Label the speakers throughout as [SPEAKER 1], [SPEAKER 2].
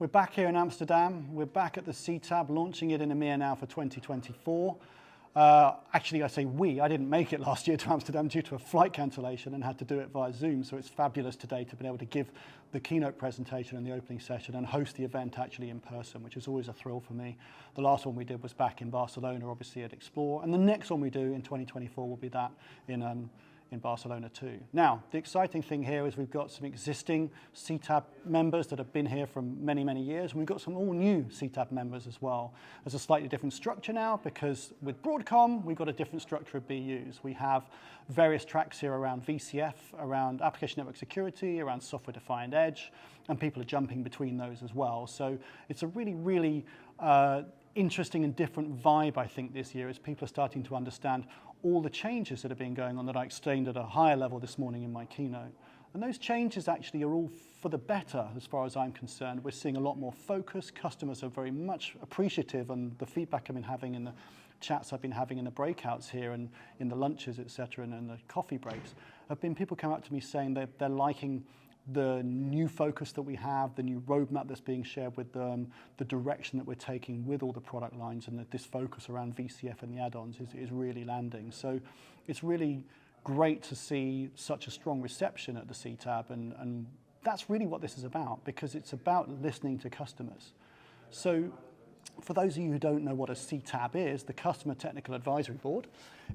[SPEAKER 1] We're back here in Amsterdam. We're back at the CTAB, launching it in EMEA now for 2024. Actually, I say we. I didn't make it last year to Amsterdam due to a flight cancellation and had to do it via Zoom. So it's fabulous today to be able to give the keynote presentation and the opening session and host the event actually in person, which is always a thrill for me. The last one we did was back in Barcelona, obviously at Explore. And the next one we do in 2024 will be that in Barcelona too. Now, the exciting thing here is we've got some existing CTAB members that have been here for many, many years, and we've got some all new CTAB members as well. There's a slightly different structure now because with Broadcom, we've got a different structure of BUs. We have various tracks here around VCF, around application network security, around software-defined edge, and people are jumping between those as well. So it's a really, really interesting and different vibe, I think, this year as people are starting to understand all the changes that have been going on that I explained at a higher level this morning in my keynote. And those changes actually are all for the better as far as I'm concerned. We're seeing a lot more focus. Customers are very much appreciative, and the feedback I've been having in the chats I've been having in the breakouts here and in the lunches, etc., and in the coffee breaks, have been people come up to me saying they're liking the new focus that we have, the new roadmap that's being shared with them, the direction that we're taking with all the product lines, and that this focus around VCF and the add-ons is really landing. So it's really great to see such a strong reception at the CTAB, and that's really what this is about, because it's about listening to customers. So for those of you who don't know what a CTAB is, the Customer Technical Advisory Board,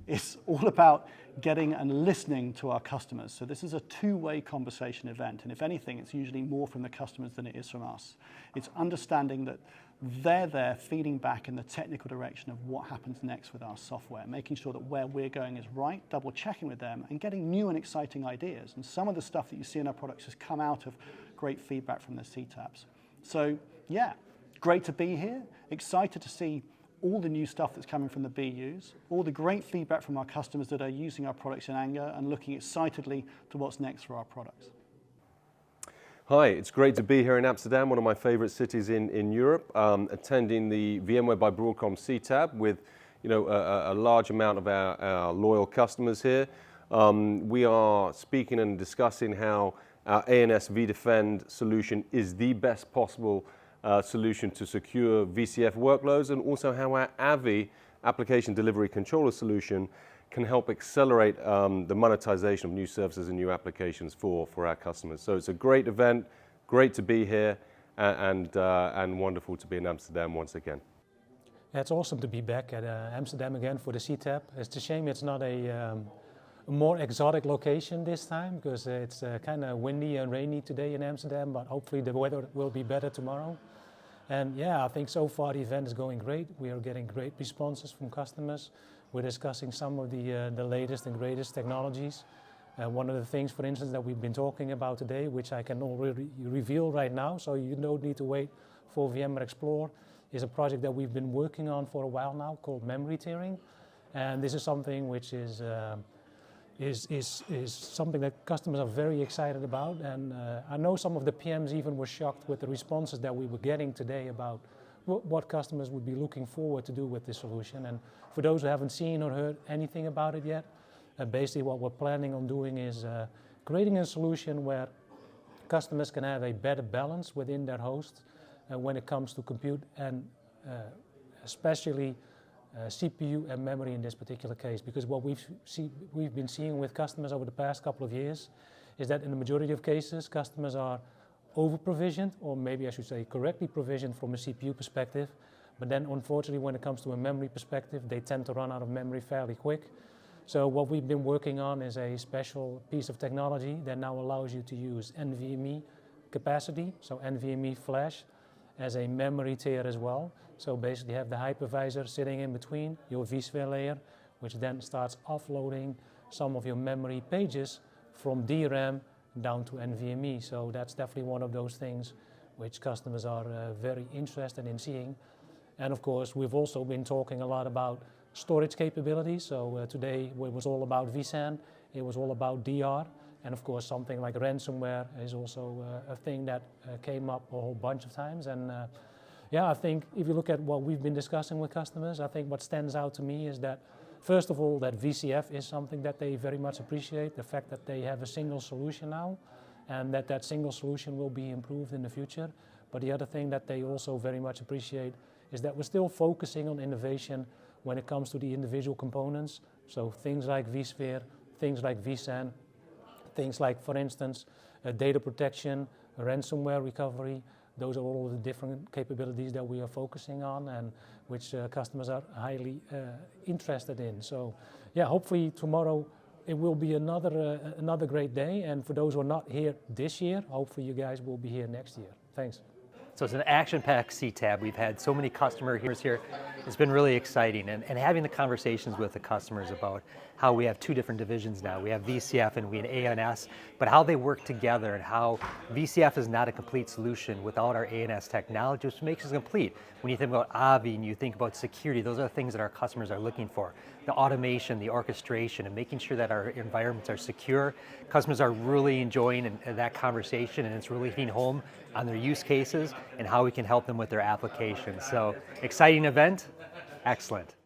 [SPEAKER 1] is all about getting and listening to our customers. So this is a two-way conversation event, and if anything, it's usually more from the customers than it is from us. It's understanding that they're there feeding back in the technical direction of what happens next with our software, making sure that where we're going is right, double-checking with them, and getting new and exciting ideas. And some of the stuff that you see in our products has come out of great feedback from the CTABs. So yeah, great to be here, excited to see all the new stuff that's coming from the BUs, all the great feedback from our customers that are using our products in anger and looking excitedly to what's next for our products.
[SPEAKER 2] Hi, it's great to be here in Amsterdam, one of my favorite cities in Europe, attending the VMware by Broadcom CTAB with a large amount of our loyal customers here. We are speaking and discussing how our ANS vDefend solution is the best possible solution to secure VCF workloads, and also how our AVI, Application Delivery Controller solution, can help accelerate the monetization of new services and new applications for our customers. So it's a great event, great to be here, and wonderful to be in Amsterdam once again.
[SPEAKER 3] Yeah, it's awesome to be back at Amsterdam again for the CTAB. It's a shame it's not a more exotic location this time, because it's kind of windy and rainy today in Amsterdam, but hopefully the weather will be better tomorrow. And yeah, I think so far the event is going great. We are getting great responses from customers. We're discussing some of the latest and greatest technologies. One of the things, for instance, that we've been talking about today, which I can already reveal right now, so you don't need to wait for VMware Explore, is a project that we've been working on for a while now called memory tiering. And this is something which is something that customers are very excited about, and I know some of the PMs even were shocked with the responses that we were getting today about what customers would be looking forward to do with this solution. And for those who haven't seen or heard anything about it yet, basically what we're planning on doing is creating a solution where customers can have a better balance within their host when it comes to compute and especially CPU and memory in this particular case, because what we've been seeing with customers over the past couple of years is that in the majority of cases, customers are over-provisioned, or maybe I should say correctly provisioned from a CPU perspective, but then unfortunately when it comes to a memory perspective, they tend to run out of memory fairly quick. So what we've been working on is a special piece of technology that now allows you to use NVMe capacity, so NVMe flash, as a memory tier as well. So basically you have the hypervisor sitting in between your vSphere layer, which then starts offloading some of your memory pages from DRAM down to NVMe. So that's definitely one of those things which customers are very interested in seeing. And of course, we've also been talking a lot about storage capabilities. So today it was all about vSAN, it was all about DR, and of course something like ransomware is also a thing that came up a whole bunch of times. And yeah, I think if you look at what we've been discussing with customers, I think what stands out to me is that, first of all, that VCF is something that they very much appreciate, the fact that they have a single solution now, and that single solution will be improved in the future. But the other thing that they also very much appreciate is that we're still focusing on innovation when it comes to the individual components. So things like vSphere, things like vSAN, things like, for instance, data protection, ransomware recovery. Those are all of the different capabilities that we are focusing on and which customers are highly interested in. So yeah, hopefully tomorrow it will be another great day. And for those who are not here this year, hopefully you guys will be here next year. Thanks.
[SPEAKER 4] So it's an action-packed CTAB. We've had so many customers here. It's been really exciting, and having the conversations with the customers about how we have two different divisions now. We have VCF and we have ANS, but how they work together and how VCF is not a complete solution without our ANS technology, which makes it complete. When you think about AVI and you think about security, those are the things that our customers are looking for. The automation, the orchestration, and making sure that our environments are secure. Customers are really enjoying that conversation, and it's really hitting home on their use cases and how we can help them with their applications. So exciting event, excellent.